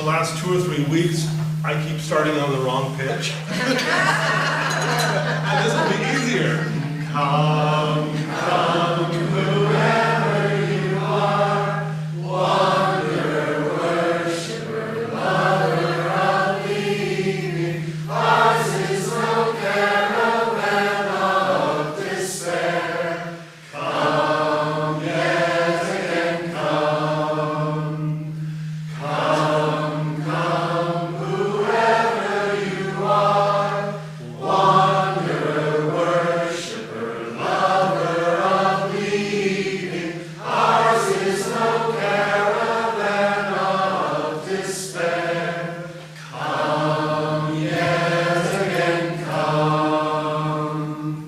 last 2 or 3 weeks, I keep starting on the wrong pitch. And this will be easier. Come, come, whoever you are, wonder, worshiper, lover of the evening. Ours is no caravan of despair. Come, yet again, come. Come, come, whoever you are, wanderer, worshiper, lover of the evening. Ours is no caravan of despair. Come, yet again, come.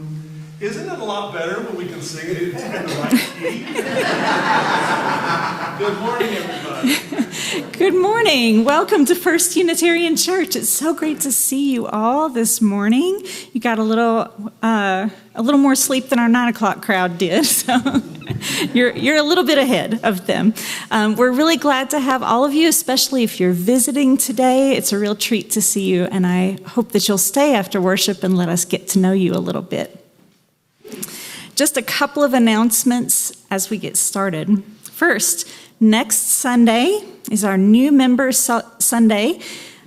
Isn't it a lot better when we can sing it in the right key? Good morning, everybody. Good morning. Welcome to First Unitarian Church. It's so great to see you all this morning. You got a little more sleep than our 9 o'clock crowd did, so you're a little bit ahead of them. We're really glad to have all of you, especially if you're visiting today. It's a real treat to see you, and I hope that you'll stay after worship and let us get to know you a little bit. Just a couple of announcements as we get started. First, next Sunday is our new member Sunday.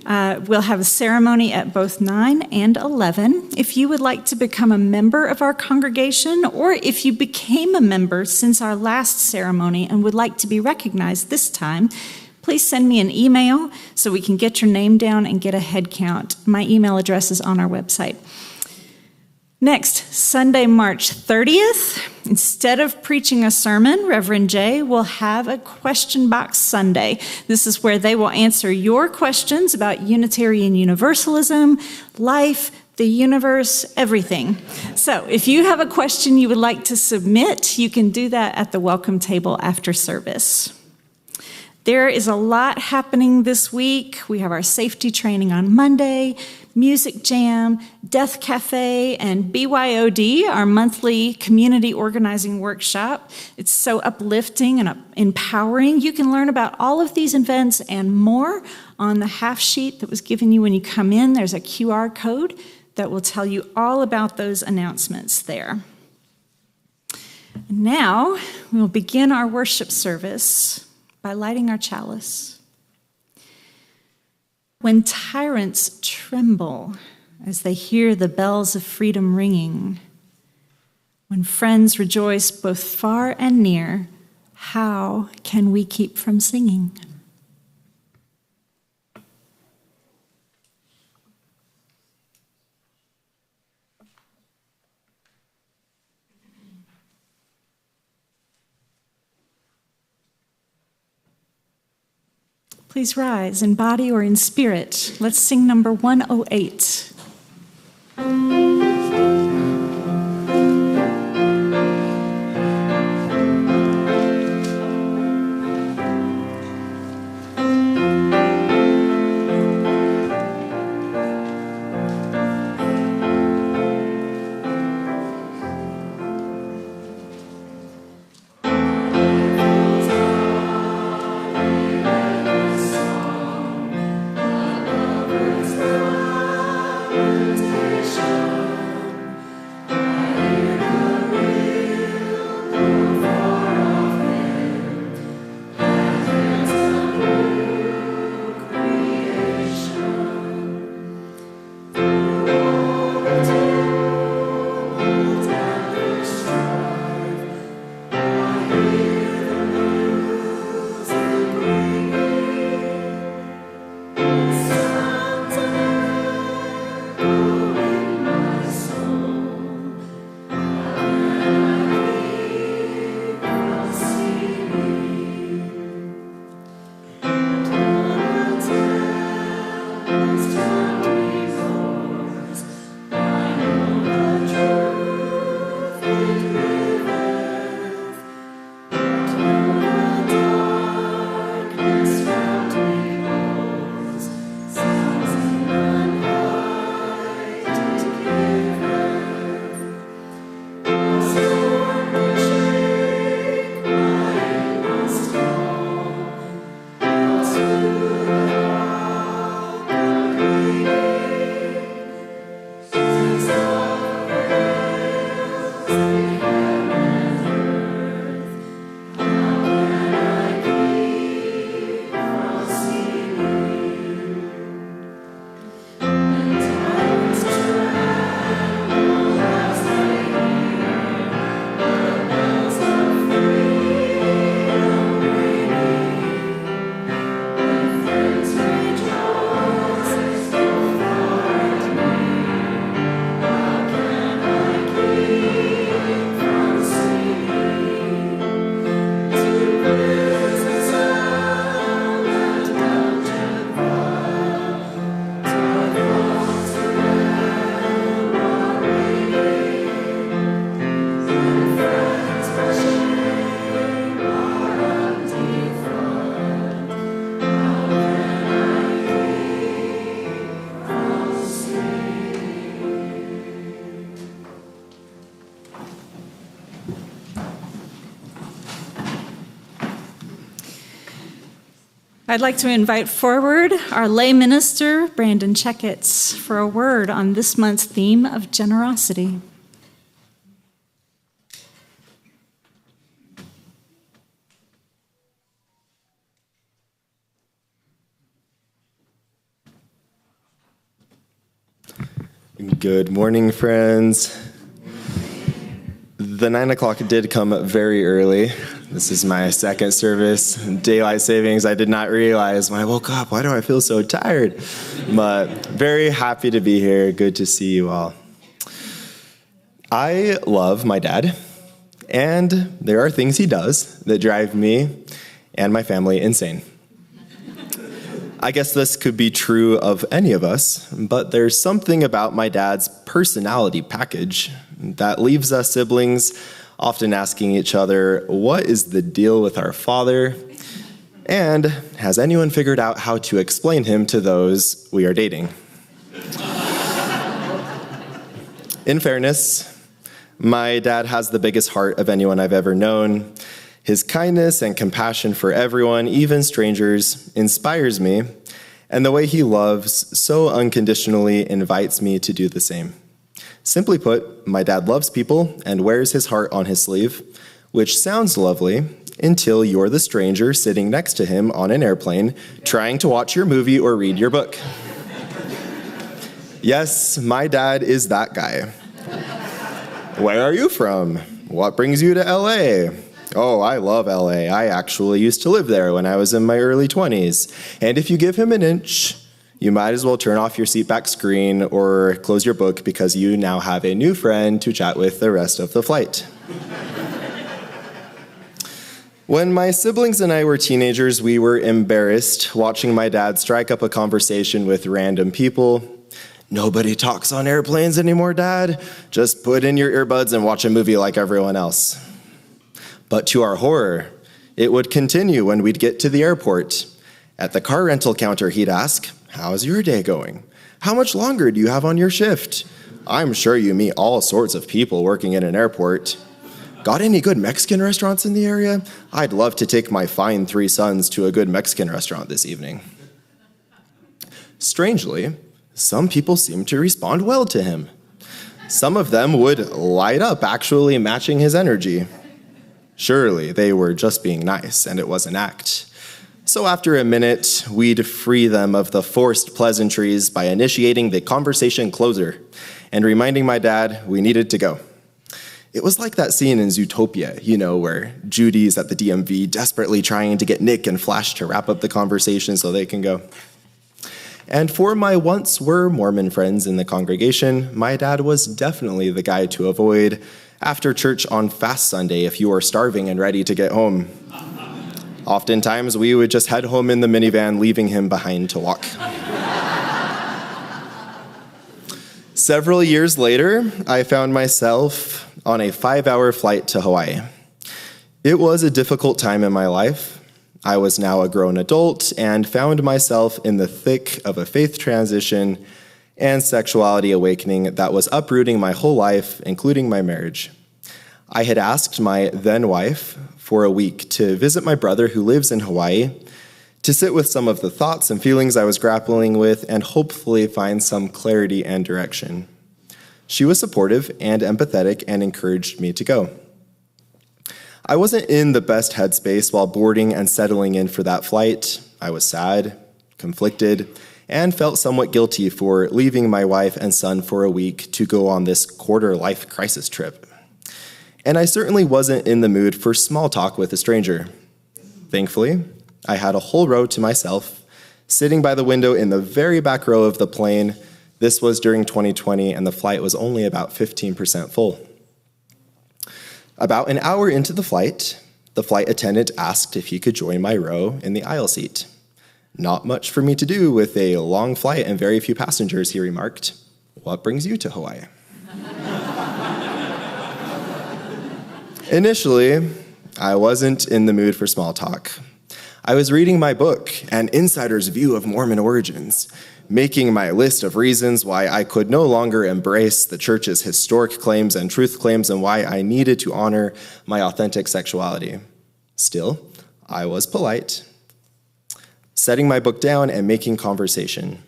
We'll have a ceremony at both 9 and 11. If you would like to become a member of our congregation, or if you became a member since our last ceremony and would like to be recognized this time, please send me an email so we can get your name down and get a head count. My email address is on our website. Next, Sunday, March 30th, instead of preaching a sermon, Reverend Jay will have a question box Sunday. This is where they will answer your questions about Unitarian Universalism, life, the universe, everything. So if you have a question you would like to submit, you can do that at the welcome table after service. There is a lot happening this week. We have our safety training on Monday, Music Jam, Death Cafe, and BYOD, our monthly community organizing workshop. It's so uplifting and empowering. You can learn about all of these events and more on the half sheet that was given you when you come in. There's a QR code that will tell you all about those announcements there. Now, we'll begin our worship service by lighting our chalice. When tyrants tremble as they hear the bells of freedom ringing, when friends rejoice both far and near, how can we keep from singing? Please rise in body or in spirit. Let's sing number 108. I'd like to invite forward our lay minister, Brandon Checketts, for a word on this month's theme of generosity. Good morning, friends. The 9 o'clock did come very early. This is my second service. Daylight savings, I did not realize when I woke up, why do I feel so tired? But very happy to be here. Good to see you all. I love my dad, and there are things he does that drive me and my family insane. I guess this could be true of any of us, but there's something about my dad's personality package that leaves us siblings often asking each other, what is the deal with our father? And has anyone figured out how to explain him to those we are dating? In fairness, my dad has the biggest heart of anyone I've ever known. His kindness and compassion for everyone, even strangers, inspires me, and the way he loves so unconditionally invites me to do the same. Simply put, my dad loves people and wears his heart on his sleeve, which sounds lovely until you're the stranger sitting next to him on an airplane trying to watch your movie or read your book. Yes, my dad is that guy. Where are you from? What brings you to LA? Oh, I love LA. I actually used to live there when I was in my early 20s. And if you give him an inch, you might as well turn off your seatback screen or close your book because you now have a new friend to chat with the rest of the flight. When my siblings and I were teenagers, we were embarrassed watching my dad strike up a conversation with random people. Nobody talks on airplanes anymore, Dad. Just put in your earbuds and watch a movie like everyone else. But to our horror, it would continue when we'd get to the airport. At the car rental counter, he'd ask, how's your day going? How much longer do you have on your shift? I'm sure you meet all sorts of people working in an airport. Got any good Mexican restaurants in the area? I'd love to take my fine 3 sons to a good Mexican restaurant this evening. Strangely, some people seemed to respond well to him. Some of them would light up, actually matching his energy. Surely they were just being nice, and it was an act. So after a minute, we'd free them of the forced pleasantries by initiating the conversation closer and reminding my dad we needed to go. It was like that scene in Zootopia, where Judy's at the DMV desperately trying to get Nick and Flash to wrap up the conversation so they can go. And for my once were Mormon friends in the congregation, my dad was definitely the guy to avoid after church on Fast Sunday if you were starving and ready to get home. Oftentimes, we would just head home in the minivan, leaving him behind to walk. Several years later, I found myself on a 5-hour flight to Hawaii. It was a difficult time in my life. I was now a grown adult and found myself in the thick of a faith transition and sexuality awakening that was uprooting my whole life, including my marriage. I had asked my then wife for a week to visit my brother who lives in Hawaii, to sit with some of the thoughts and feelings I was grappling with, and hopefully find some clarity and direction. She was supportive and empathetic and encouraged me to go. I wasn't in the best headspace while boarding and settling in for that flight. I was sad, conflicted, and felt somewhat guilty for leaving my wife and son for a week to go on this quarter-life crisis trip. And I certainly wasn't in the mood for small talk with a stranger. Thankfully, I had a whole row to myself, sitting by the window in the very back row of the plane. This was during 2020, and the flight was only about 15% full. About an hour into the flight attendant asked if he could join my row in the aisle seat. Not much for me to do with a long flight and very few passengers, he remarked. What brings you to Hawaii? Initially, I wasn't in the mood for small talk. I was reading my book, An Insider's View of Mormon Origins, making my list of reasons why I could no longer embrace the church's historic claims and truth claims and why I needed to honor my authentic sexuality. Still, I was polite. setting my book down and making conversation.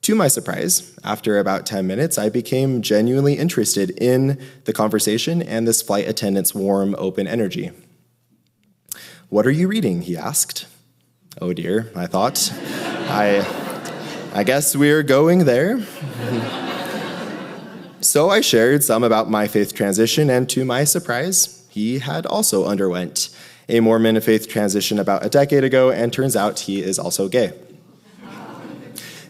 To my surprise, after about 10 minutes, I became genuinely interested in the conversation and this flight attendant's warm, open energy. "What are you reading?" he asked. Oh dear, I thought. I guess we're going there. So I shared some about my faith transition, and to my surprise, he had also underwent a Mormon faith transition about a decade ago, and turns out he is also gay.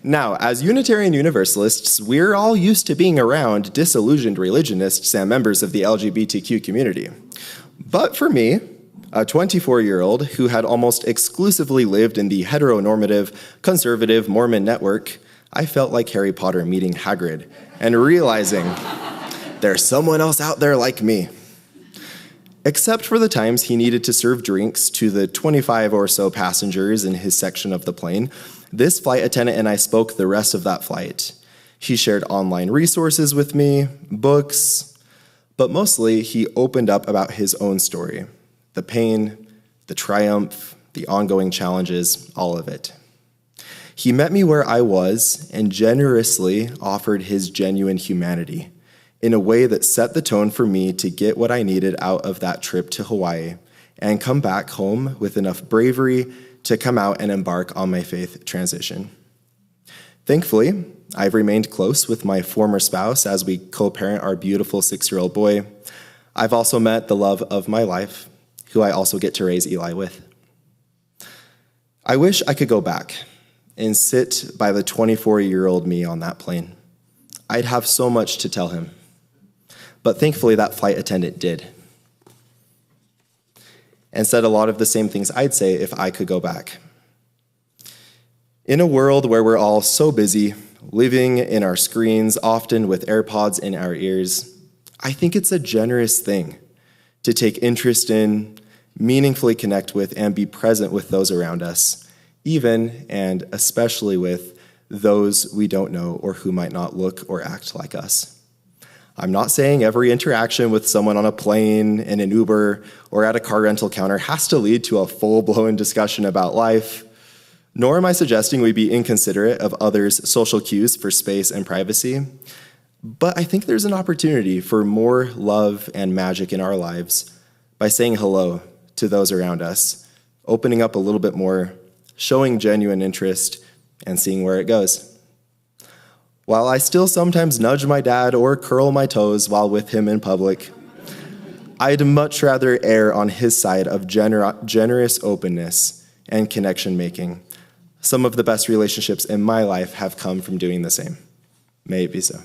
Now, as Unitarian Universalists, we're all used to being around disillusioned religionists and members of the LGBTQ community. But for me, a 24-year-old who had almost exclusively lived in the heteronormative, conservative Mormon network, I felt like Harry Potter meeting Hagrid and realizing there's someone else out there like me. Except for the times he needed to serve drinks to the 25 or so passengers in his section of the plane, this flight attendant and I spoke the rest of that flight. He shared online resources with me, books, but mostly he opened up about his own story. The pain, the triumph, the ongoing challenges, all of it. He met me where I was and generously offered his genuine humanity in a way that set the tone for me to get what I needed out of that trip to Hawaii and come back home with enough bravery to come out and embark on my faith transition. Thankfully, I've remained close with my former spouse as we co-parent our beautiful 6-year-old boy. I've also met the love of my life, who I also get to raise Eli with. I wish I could go back and sit by the 24-year-old me on that plane. I'd have so much to tell him. But thankfully, that flight attendant did, and said a lot of the same things I'd say if I could go back. In a world where we're all so busy, living in our screens, often with AirPods in our ears, I think it's a generous thing to take interest in, meaningfully connect with, and be present with those around us, even and especially with those we don't know or who might not look or act like us. I'm not saying every interaction with someone on a plane, in an Uber, or at a car rental counter has to lead to a full-blown discussion about life, nor am I suggesting we be inconsiderate of others' social cues for space and privacy, but I think there's an opportunity for more love and magic in our lives by saying hello to those around us, opening up a little bit more, showing genuine interest, and seeing where it goes. While I still sometimes nudge my dad or curl my toes while with him in public, I'd much rather err on his side of generous openness and connection making. Some of the best relationships in my life have come from doing the same. May it be so.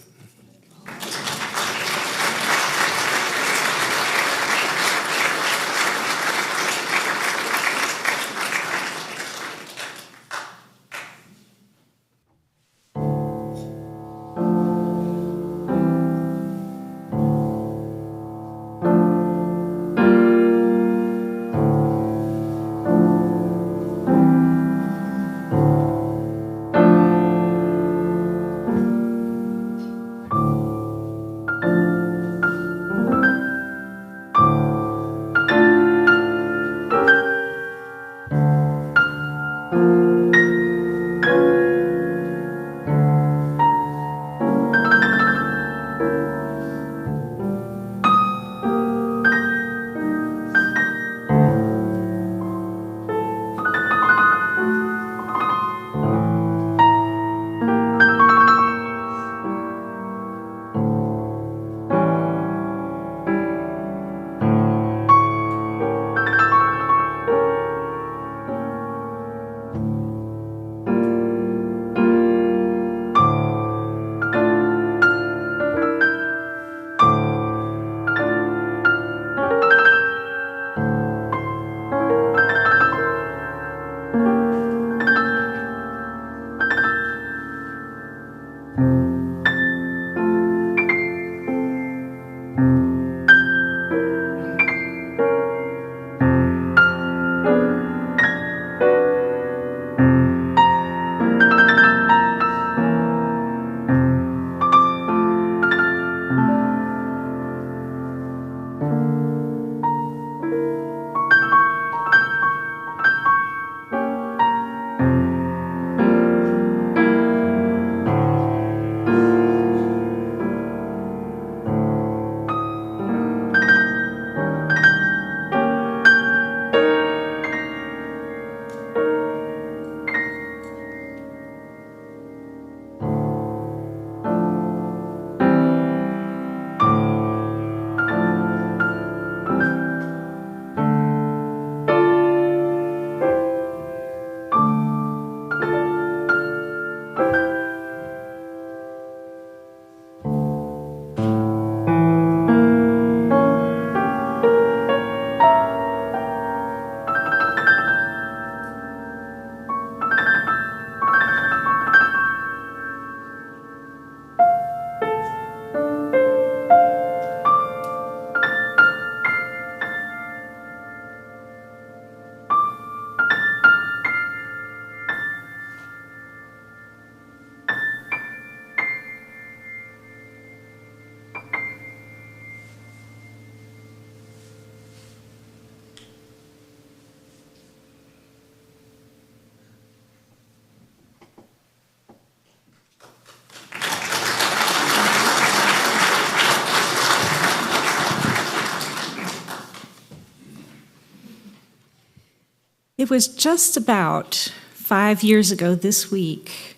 It was just about 5 years ago this week,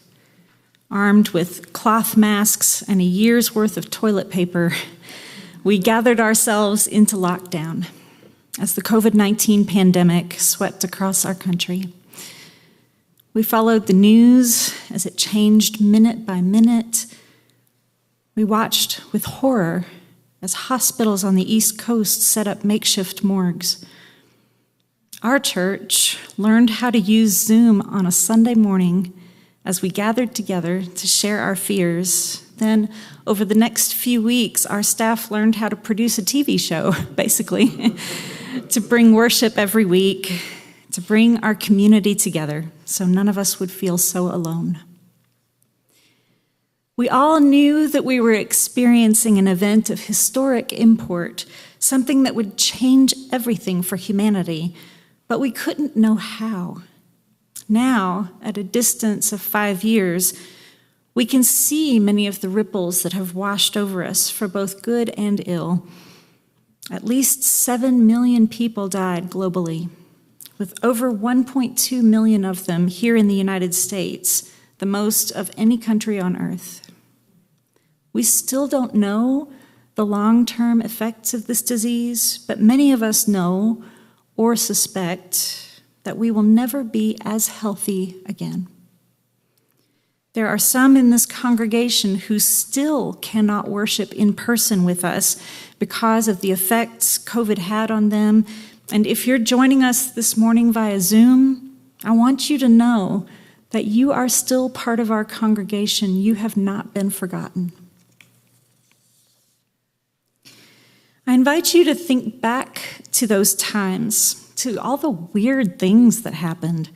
armed with cloth masks and a year's worth of toilet paper, we gathered ourselves into lockdown as the COVID-19 pandemic swept across our country. We followed the news as it changed minute by minute. We watched with horror as hospitals on the East Coast set up makeshift morgues. Our church learned how to use Zoom on a Sunday morning as we gathered together to share our fears. Then, over the next few weeks, our staff learned how to produce a TV show, basically, to bring worship every week, to bring our community together so none of us would feel so alone. We all knew that we were experiencing an event of historic import, something that would change everything for humanity, but we couldn't know how. Now, at a distance of 5 years, we can see many of the ripples that have washed over us for both good and ill. At least 7 million people died globally, with over 1.2 million of them here in the United States, the most of any country on earth. We still don't know the long-term effects of this disease, but many of us know or suspect that we will never be as healthy again. There are some in this congregation who still cannot worship in person with us because of the effects COVID had on them. And if you're joining us this morning via Zoom, I want you to know that you are still part of our congregation. You have not been forgotten. I invite you to think back to those times, to all the weird things that happened.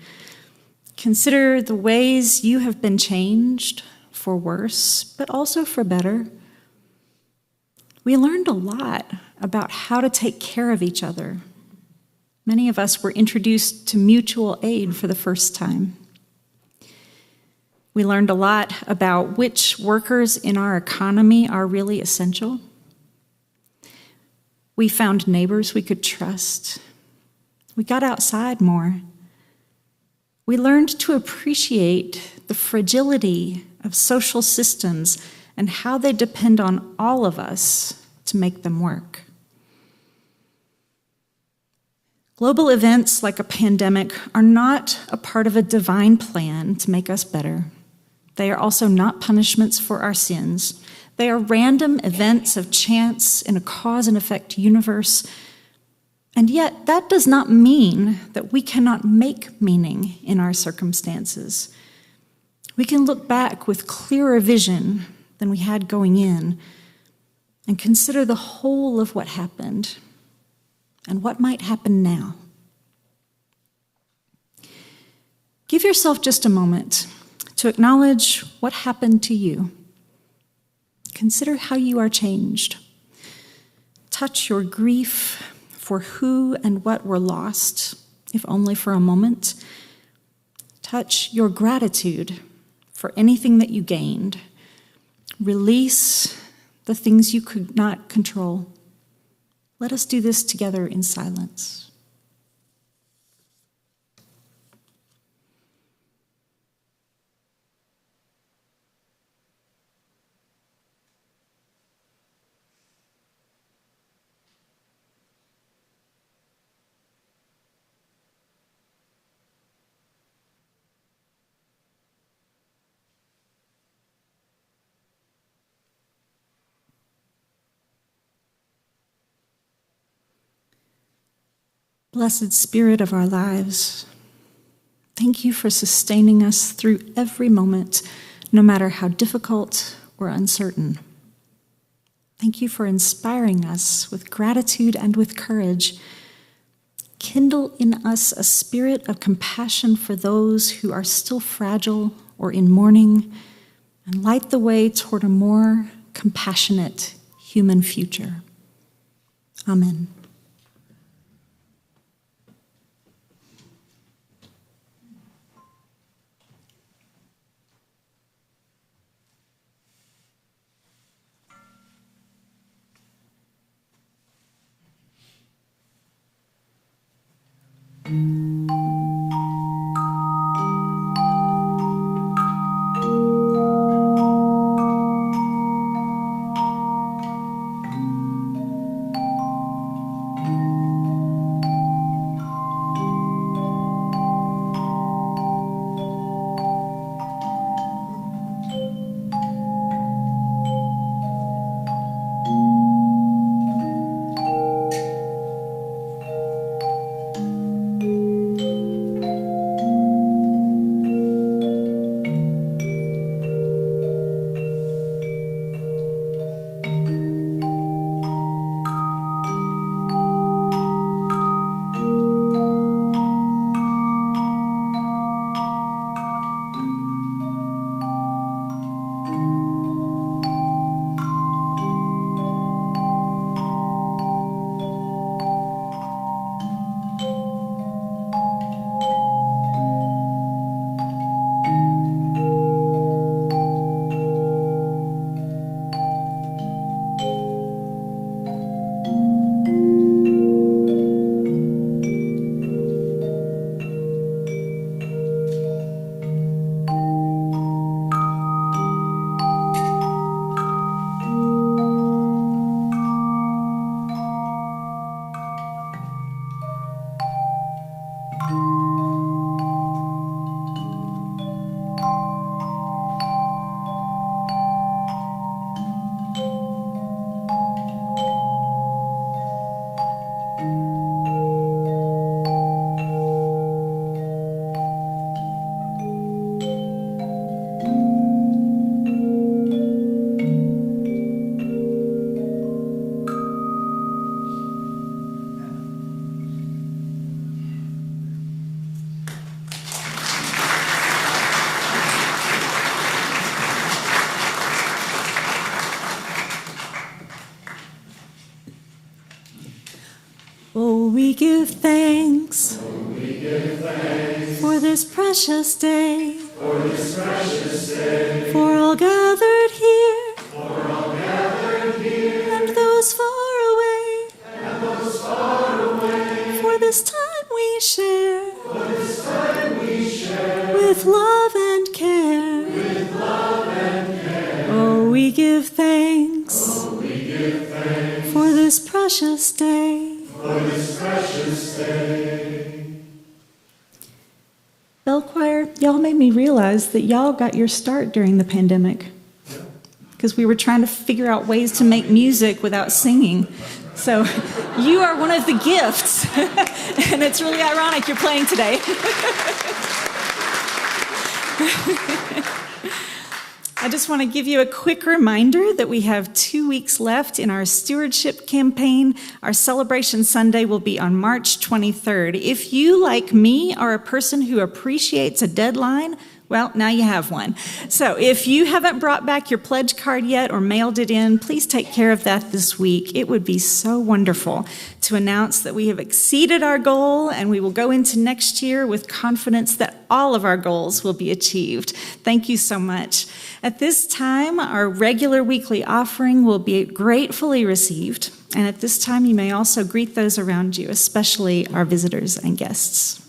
Consider the ways you have been changed for worse, but also for better. We learned a lot about how to take care of each other. Many of us were introduced to mutual aid for the first time. We learned a lot about which workers in our economy are really essential. We found neighbors we could trust. We got outside more. We learned to appreciate the fragility of social systems and how they depend on all of us to make them work. Global events like a pandemic are not a part of a divine plan to make us better. They are also not punishments for our sins. They are random events of chance in a cause and effect universe. And yet, that does not mean that we cannot make meaning in our circumstances. We can look back with clearer vision than we had going in and consider the whole of what happened and what might happen now. Give yourself just a moment to acknowledge what happened to you. Consider how you are changed. Touch your grief for who and what were lost, if only for a moment. Touch your gratitude for anything that you gained. Release the things you could not control. Let us do this together in silence. Blessed Spirit of our lives, thank you for sustaining us through every moment, no matter how difficult or uncertain. Thank you for inspiring us with gratitude and with courage. Kindle in us a spirit of compassion for those who are still fragile or in mourning, and light the way toward a more compassionate human future. Amen. Oh, we give thanks for this precious day, for all gathered here, and those far away, for this time we share, with love and care. Oh, we give thanks for this precious day. Bell Choir, y'all made me realize that y'all got your start during the pandemic, because we were trying to figure out ways to make music without singing. So you are one of the gifts, and it's really ironic you're playing today. I just want to give you a quick reminder that we have 2 weeks left in our stewardship campaign. Our celebration Sunday will be on March 23rd. If you, like me, are a person who appreciates a deadline, well, now you have one. So if you haven't brought back your pledge card yet or mailed it in, please take care of that this week. It would be so wonderful to announce that we have exceeded our goal, and we will go into next year with confidence that all of our goals will be achieved. Thank you so much. At this time, our regular weekly offering will be gratefully received. And at this time, you may also greet those around you, especially our visitors and guests.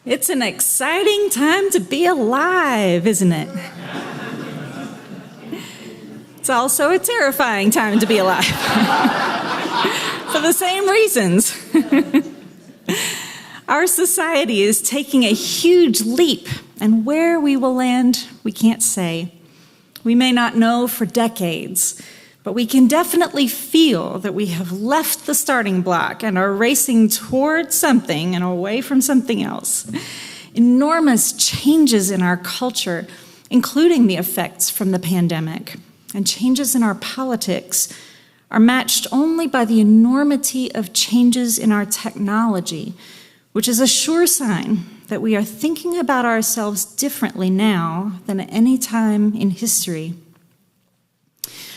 It's an exciting time to be alive, isn't it? It's also a terrifying time to be alive for the same reasons. Our society is taking a huge leap, and where we will land, we can't say. We may not know for decades, but we can definitely feel that we have left the starting block and are racing towards something and away from something else. Enormous changes in our culture, including the effects from the pandemic, and changes in our politics, are matched only by the enormity of changes in our technology, which is a sure sign that we are thinking about ourselves differently now than at any time in history.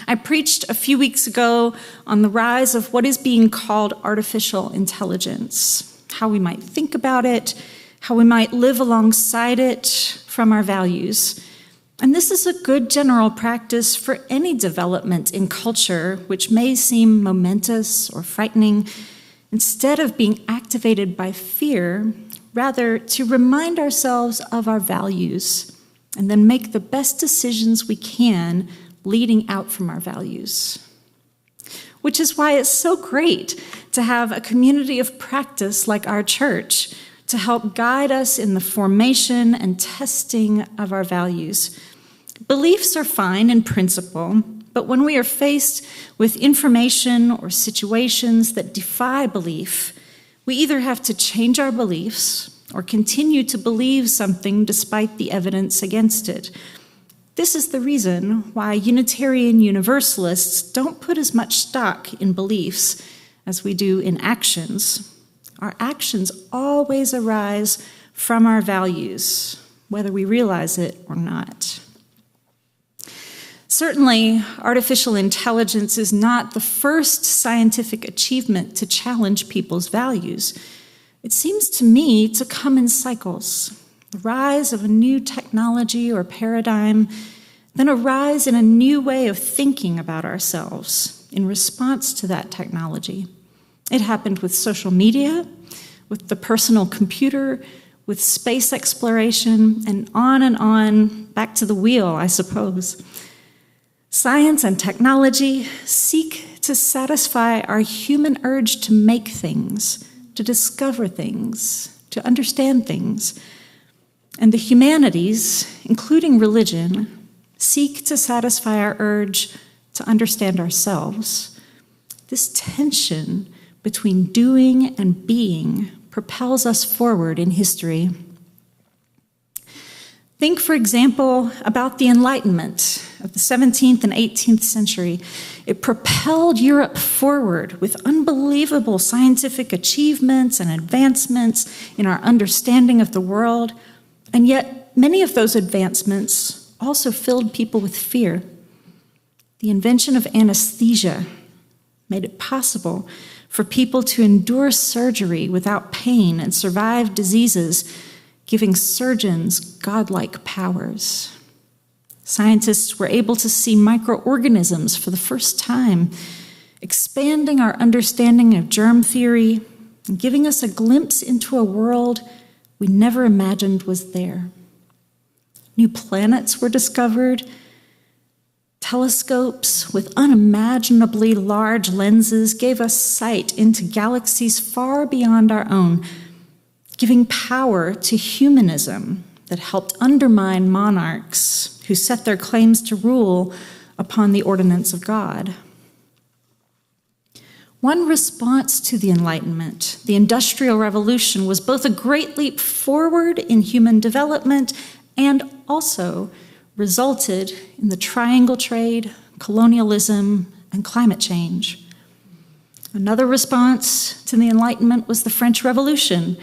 I preached a few weeks ago on the rise of what is being called artificial intelligence, how we might think about it, how we might live alongside it from our values. And this is a good general practice for any development in culture which may seem momentous or frightening. Instead of being activated by fear, rather to remind ourselves of our values and then make the best decisions we can leading out from our values. Which is why it's so great to have a community of practice like our church to help guide us in the formation and testing of our values. Beliefs are fine in principle, but when we are faced with information or situations that defy belief, we either have to change our beliefs or continue to believe something despite the evidence against it. This is the reason why Unitarian Universalists don't put as much stock in beliefs as we do in actions. our actions always arise from our values, whether we realize it or not. Certainly, artificial intelligence is not the first scientific achievement to challenge people's values. It seems to me to come in cycles. The rise of a new technology or paradigm, then a rise in a new way of thinking about ourselves in response to that technology. It happened with social media, with the personal computer, with space exploration, and on, back to the wheel, I suppose. Science and technology seek to satisfy our human urge to make things, to discover things, to understand things. And the humanities, including religion, seek to satisfy our urge to understand ourselves. This tension between doing and being propels us forward in history. Think, for example, about the Enlightenment of the 17th and 18th century. It propelled Europe forward with unbelievable scientific achievements and advancements in our understanding of the world, and yet many of those advancements also filled people with fear. The invention of anesthesia made it possible for people to endure surgery without pain and survive diseases, giving surgeons godlike powers. Scientists were able to see microorganisms for the first time, expanding our understanding of germ theory and giving us a glimpse into a world we never imagined was there. New planets were discovered. Telescopes with unimaginably large lenses gave us sight into galaxies far beyond our own, giving power to humanism that helped undermine monarchs who set their claims to rule upon the ordinance of God. One response to the Enlightenment, the Industrial Revolution, was both a great leap forward in human development and also resulted in the triangle trade, colonialism, and climate change. Another response to the Enlightenment was the French Revolution,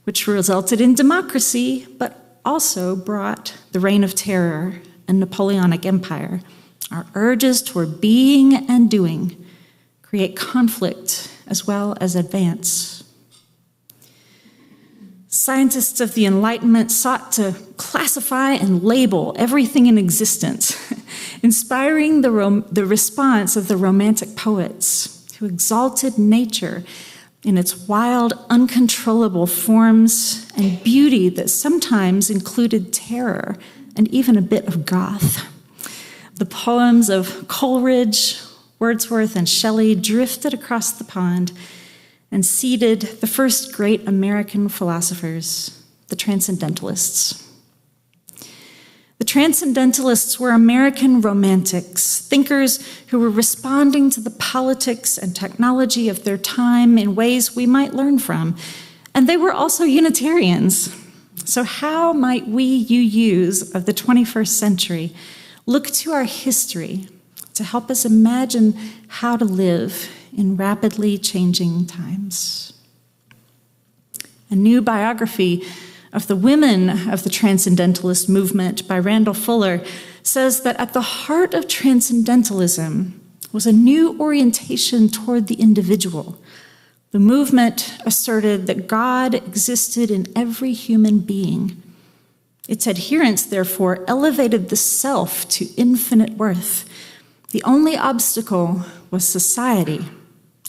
which resulted in democracy, but also brought the Reign of Terror and Napoleonic Empire. Our urges toward being and doing create conflict as well as advance. Scientists of the Enlightenment sought to classify and label everything in existence, inspiring the response of the Romantic poets who exalted nature in its wild, uncontrollable forms and beauty that sometimes included terror and even a bit of goth. The poems of Coleridge, Wordsworth, and Shelley drifted across the pond and seeded the first great American philosophers, the transcendentalists. The transcendentalists were American romantics, thinkers who were responding to the politics and technology of their time in ways we might learn from. And they were also Unitarians. So how might we, UUs of the 21st century, look to our history to help us imagine how to live in rapidly changing times? A new biography of the women of the Transcendentalist movement by Randall Fuller says that at the heart of Transcendentalism was a new orientation toward the individual. The movement asserted that God existed in every human being. Its adherents, therefore, elevated the self to infinite worth. The only obstacle was society,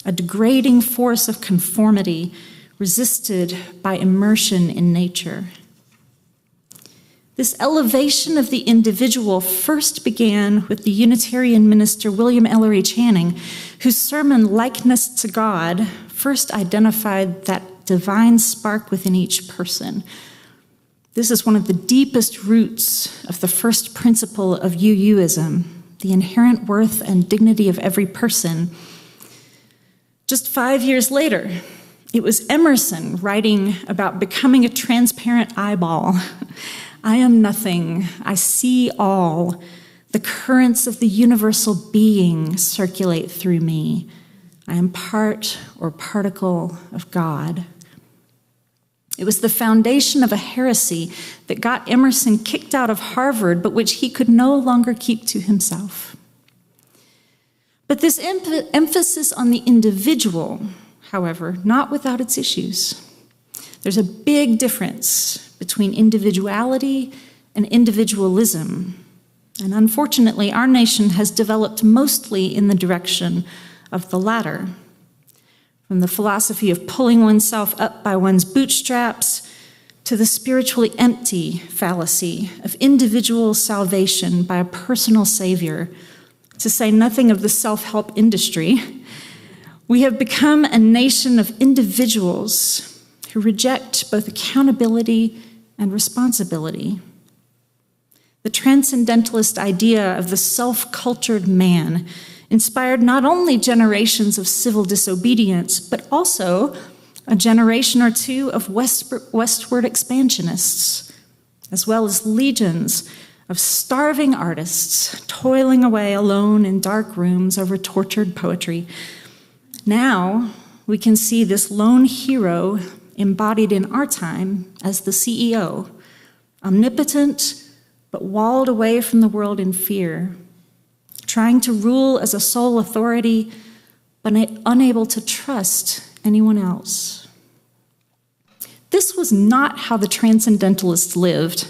a degrading force of conformity resisted by immersion in nature. This elevation of the individual first began with the Unitarian minister William Ellery Channing, whose sermon Likeness to God first identified that divine spark within each person. This is one of the deepest roots of the first principle of UUism, the inherent worth and dignity of every person. Just 5 years later, it was Emerson writing about becoming a transparent eyeball. I am nothing, I see all. The currents of the universal being circulate through me. I am part or particle of God. It was the foundation of a heresy that got Emerson kicked out of Harvard, but which he could no longer keep to himself. But this emphasis on the individual, however, not without its issues. There's a big difference between individuality and individualism. And unfortunately, our nation has developed mostly in the direction of the latter. From the philosophy of pulling oneself up by one's bootstraps to the spiritually empty fallacy of individual salvation by a personal savior, to say nothing of the self-help industry, we have become a nation of individuals who reject both accountability and responsibility. The transcendentalist idea of the self-cultured man inspired not only generations of civil disobedience, but also a generation or two of westward expansionists, as well as legions of starving artists toiling away alone in dark rooms over tortured poetry. Now we can see this lone hero embodied in our time as the CEO, omnipotent but walled away from the world in fear, trying to rule as a sole authority, but unable to trust anyone else. This was not how the transcendentalists lived.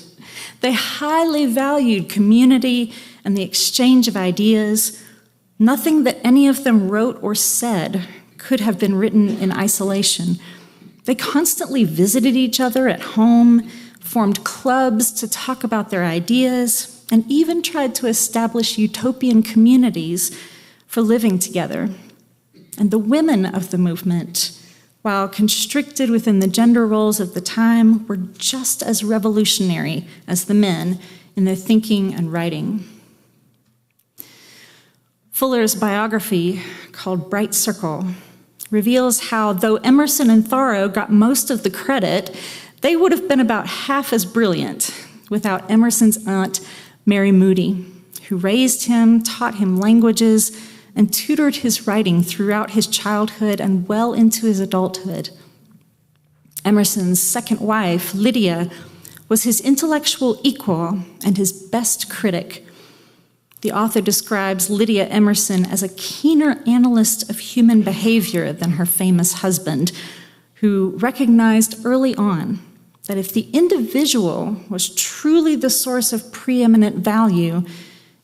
They highly valued community and the exchange of ideas. Nothing that any of them wrote or said could have been written in isolation. They constantly visited each other at home, formed clubs to talk about their ideas, and even tried to establish utopian communities for living together. And the women of the movement, while constricted within the gender roles of the time, were just as revolutionary as the men in their thinking and writing. Fuller's biography, called Bright Circle, reveals how, though Emerson and Thoreau got most of the credit, they would have been about half as brilliant without Emerson's aunt, Mary Moody, who raised him, taught him languages, and tutored his writing throughout his childhood and well into his adulthood. Emerson's second wife, Lydia, was his intellectual equal and his best critic. The author describes Lydia Emerson as a keener analyst of human behavior than her famous husband, who recognized early on that if the individual was truly the source of preeminent value,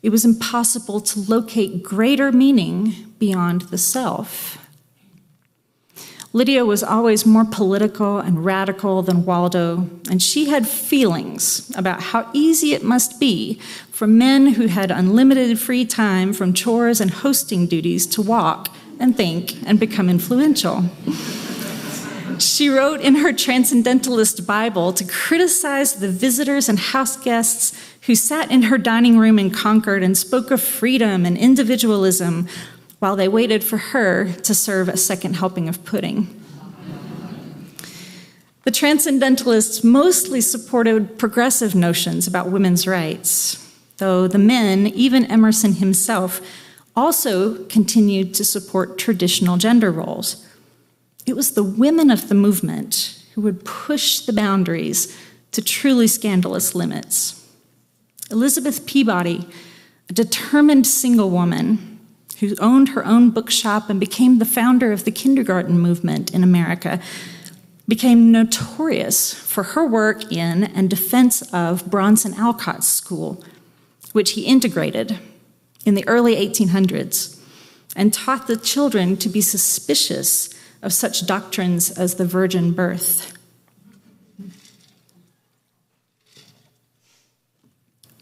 it was impossible to locate greater meaning beyond the self. Lydia was always more political and radical than Waldo, and she had feelings about how easy it must be for men who had unlimited free time from chores and hosting duties to walk and think and become influential. She wrote in her Transcendentalist Bible to criticize the visitors and house guests who sat in her dining room in Concord and spoke of freedom and individualism while they waited for her to serve a second helping of pudding. The Transcendentalists mostly supported progressive notions about women's rights, though the men, even Emerson himself, also continued to support traditional gender roles. It was the women of the movement who would push the boundaries to truly scandalous limits. Elizabeth Peabody, a determined single woman who owned her own bookshop and became the founder of the kindergarten movement in America, became notorious for her work in and defense of Bronson Alcott's school, which he integrated in the early 1800s and taught the children to be suspicious of such doctrines as the virgin birth.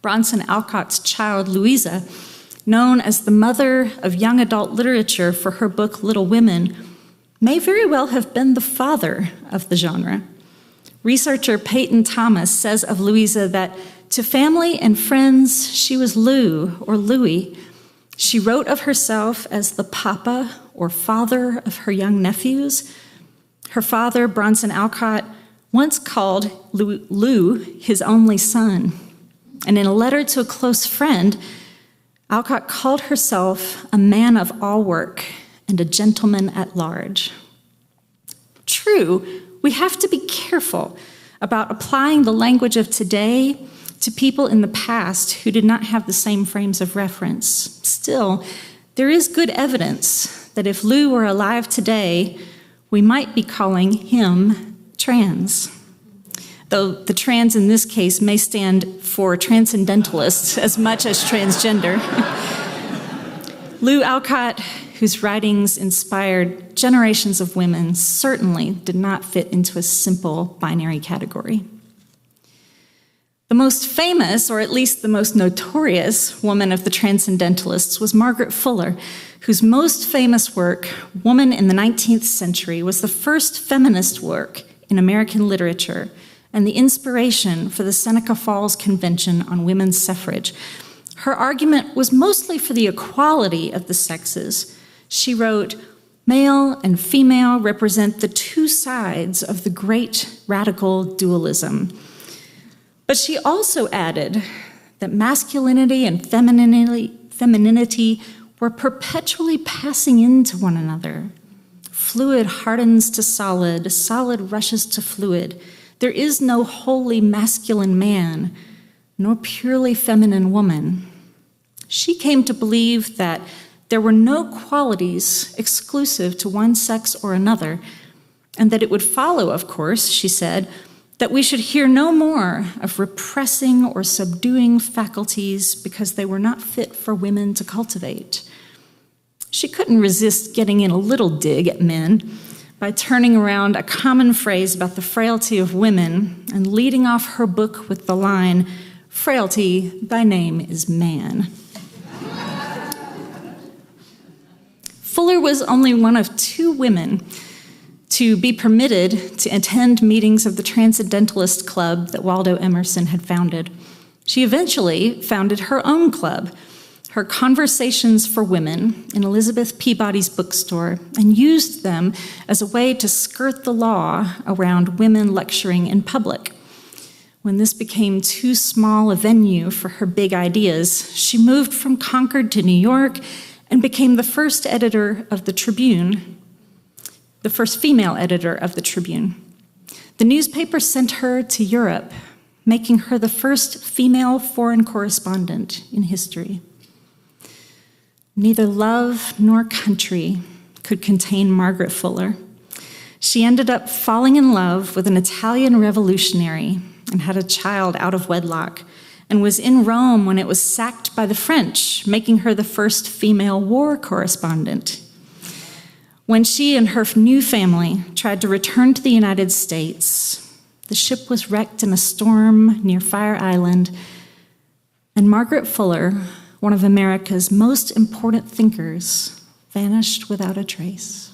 Bronson Alcott's child, Louisa, known as the mother of young adult literature for her book Little Women, may very well have been the father of the genre. Researcher Peyton Thomas says of Louisa that to family and friends, she was Lou or Louie. She wrote of herself as the papa or father of her young nephews. Her father, Bronson Alcott, once called Lou his only son. And in a letter to a close friend, Alcott called herself a man of all work and a gentleman at large. True, We have to be careful about applying the language of today to people in the past who did not have the same frames of reference. Still, there is good evidence that if Lou were alive today, we might be calling him trans. Though the trans in this case may stand for transcendentalists as much as transgender. Lou Alcott, whose writings inspired generations of women, certainly did not fit into a simple binary category. The most famous, or at least the most notorious, woman of the transcendentalists was Margaret Fuller, whose most famous work, Woman in the 19th Century, was the first feminist work in American literature and the inspiration for the Seneca Falls Convention on Women's Suffrage. Her argument was mostly for the equality of the sexes. She wrote, "Male and female represent the two sides of the great radical dualism." But she also added that masculinity and femininity were perpetually passing into one another. Fluid hardens to solid, solid rushes to fluid. There is no wholly masculine man, nor purely feminine woman. She came to believe that there were no qualities exclusive to one sex or another, and that it would follow, of course, she said, that we should hear no more of repressing or subduing faculties because they were not fit for women to cultivate. She couldn't resist getting in a little dig at men by turning around a common phrase about the frailty of women and leading off her book with the line, "Frailty, thy name is man." Fuller was only one of two women to be permitted to attend meetings of the Transcendentalist Club that Waldo Emerson had founded. She eventually founded her own club, her Conversations for Women, in Elizabeth Peabody's bookstore, and used them as a way to skirt the law around women lecturing in public. When this became too small a venue for her big ideas, she moved from Concord to New York and became the first editor of the Tribune, the first female editor of the Tribune. The newspaper sent her to Europe, making her the first female foreign correspondent in history. Neither love nor country could contain Margaret Fuller. She ended up falling in love with an Italian revolutionary and had a child out of wedlock, and was in Rome when it was sacked by the French, making her the first female war correspondent. When she and her new family tried to return to the United States, the ship was wrecked in a storm near Fire Island, and Margaret Fuller, one of America's most important thinkers, vanished without a trace.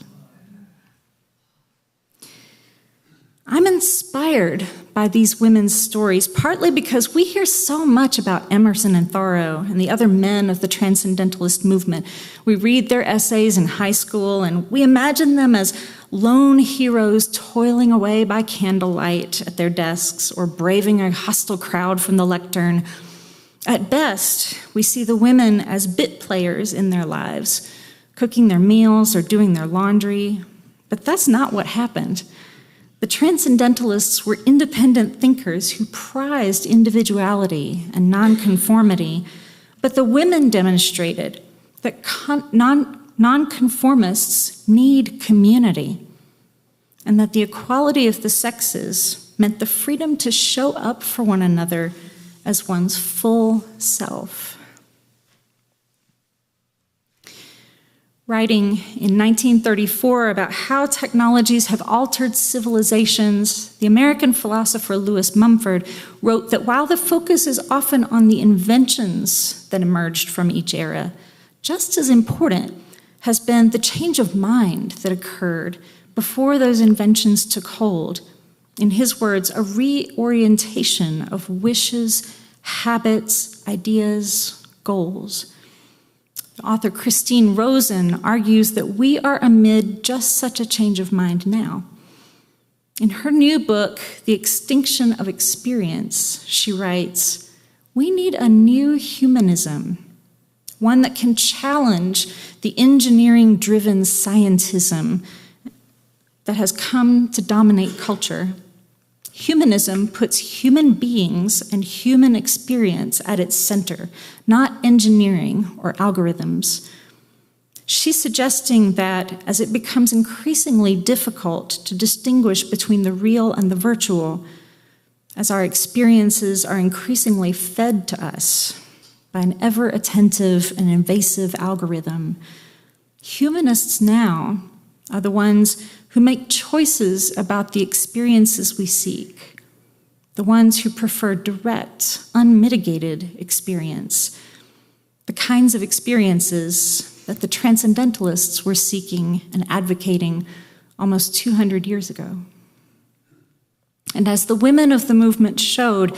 I'm inspired by these women's stories, partly because we hear so much about Emerson and Thoreau and the other men of the Transcendentalist movement. We read their essays in high school, and we imagine them as lone heroes toiling away by candlelight at their desks or braving a hostile crowd from the lectern. At best, we see the women as bit players in their lives, cooking their meals or doing their laundry. But that's not what happened. The Transcendentalists were independent thinkers who prized individuality and nonconformity, but the women demonstrated that nonconformists need community, and that the equality of the sexes meant the freedom to show up for one another as one's full self. Writing in 1934 about how technologies have altered civilizations, the American philosopher Lewis Mumford wrote that while the focus is often on the inventions that emerged from each era, just as important has been the change of mind that occurred before those inventions took hold. In his words, a reorientation of wishes, habits, ideas, goals. Author Christine Rosen argues that we are amid just such a change of mind now. In her new book, The Extinction of Experience, she writes, "We need a new humanism, one that can challenge the engineering-driven scientism that has come to dominate culture. Humanism puts human beings and human experience at its center, not engineering or algorithms. She's suggesting that as it becomes increasingly difficult to distinguish between the real and the virtual, as our experiences are increasingly fed to us by an ever-attentive and invasive algorithm, humanists now are the ones who make choices about the experiences we seek, the ones who prefer direct, unmitigated experience, the kinds of experiences that the transcendentalists were seeking and advocating almost 200 years ago. And as the women of the movement showed,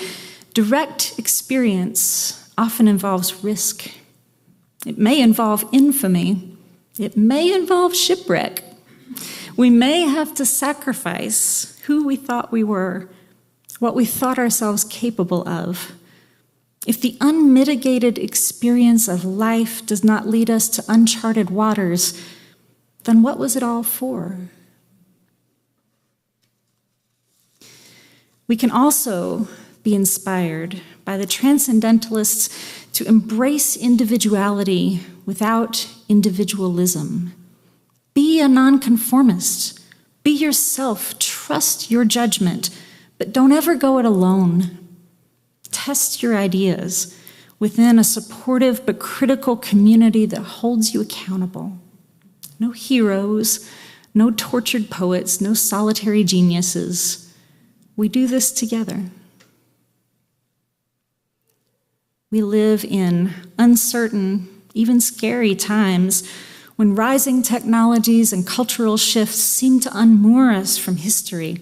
direct experience often involves risk. It may involve infamy. It may involve shipwreck. We may have to sacrifice who we thought we were, what we thought ourselves capable of. If the unmitigated experience of life does not lead us to uncharted waters, then what was it all for? We can also be inspired by the transcendentalists to embrace individuality without individualism. Be a nonconformist. Be yourself. Trust your judgment, but don't ever go it alone. Test your ideas within a supportive but critical community that holds you accountable. No heroes, no tortured poets, no solitary geniuses. We do this together. We live in uncertain, even scary times when rising technologies and cultural shifts seem to unmoor us from history.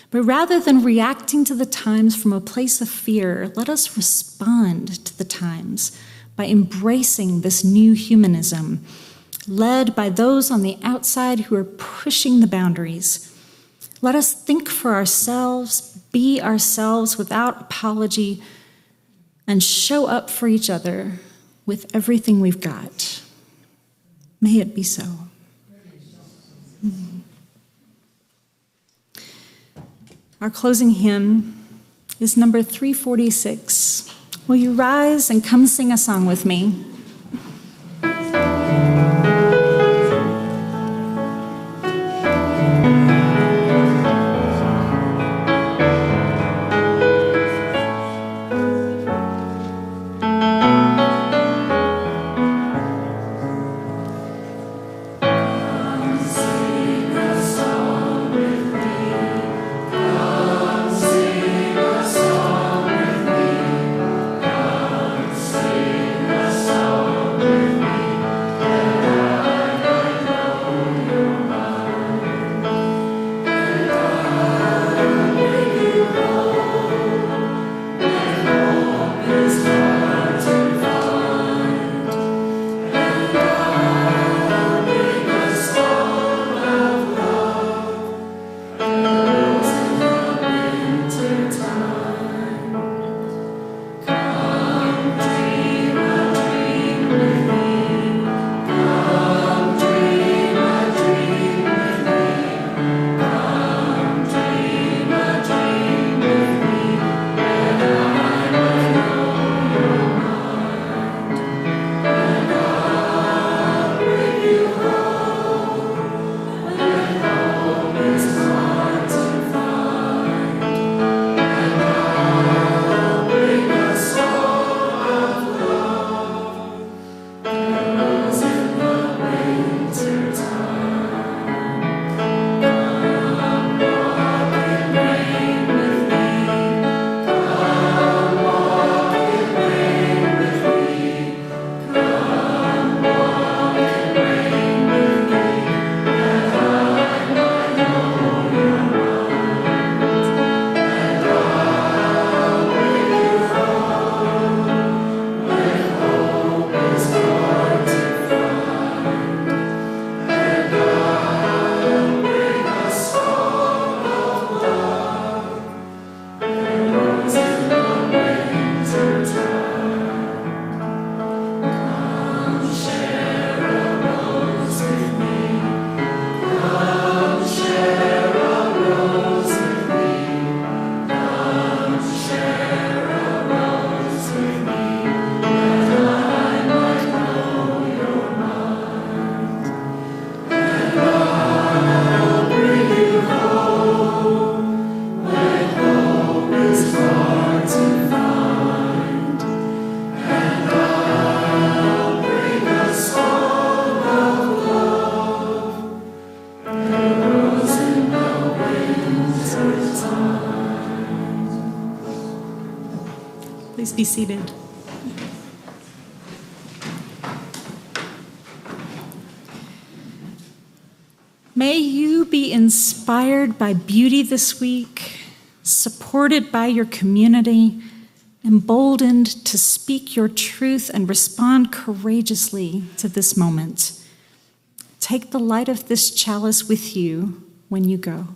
But rather than reacting to the times from a place of fear, let us respond to the times by embracing this new humanism, led by those on the outside who are pushing the boundaries. Let us think for ourselves, be ourselves without apology, and show up for each other with everything we've got. May it be so. Our closing hymn is number 346. Will you rise and come sing a song with me? Sing a song Please be seated. May you be inspired by beauty this week, supported by your community, emboldened to speak your truth and respond courageously to this moment. Take the light of this chalice with you when you go.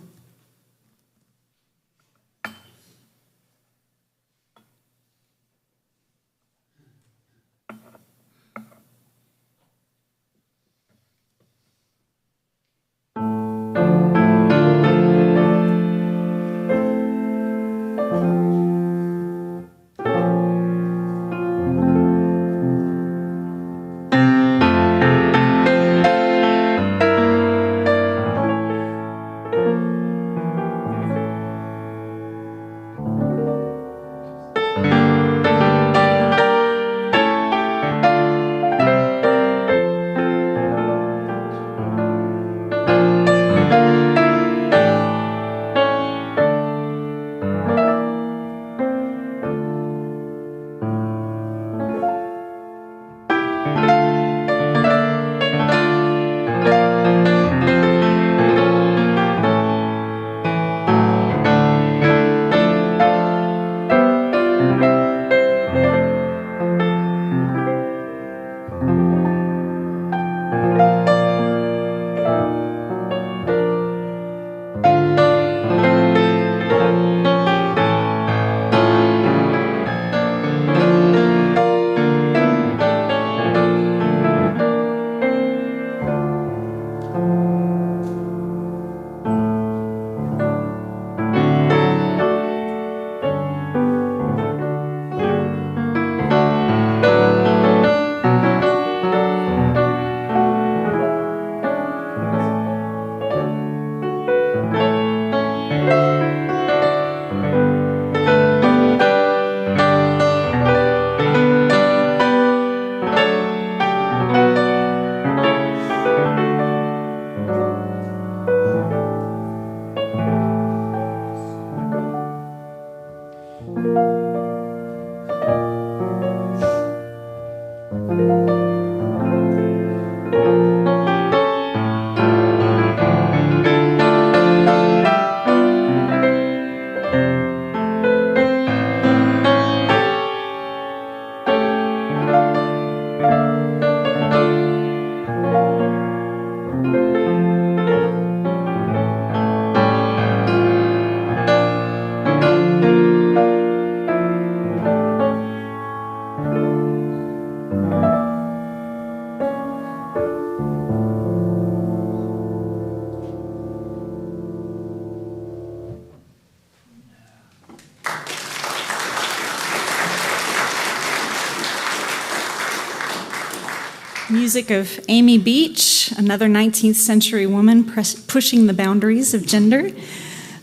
Music of Amy Beach, another 19th century woman pushing the boundaries of gender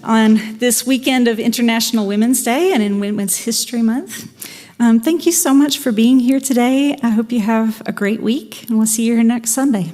on this weekend of International Women's Day and in Women's History Month. Thank you so much for being here today. I hope you have a great week, and we'll see you here next Sunday.